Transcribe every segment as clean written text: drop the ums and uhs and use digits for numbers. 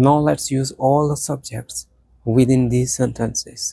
Now let's use all the subjects within these sentences.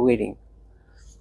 waiting۔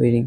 waiting۔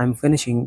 I'm finishing۔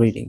reading۔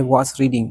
I was reading۔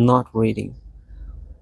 not reading۔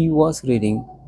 he was reading۔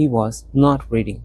he was not reading۔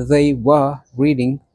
they were reading۔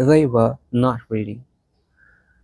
they were not reading۔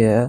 here۔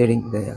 sitting there۔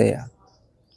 there۔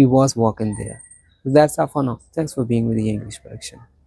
he was working there۔ That's all for now۔ Thanks for being with the English Production۔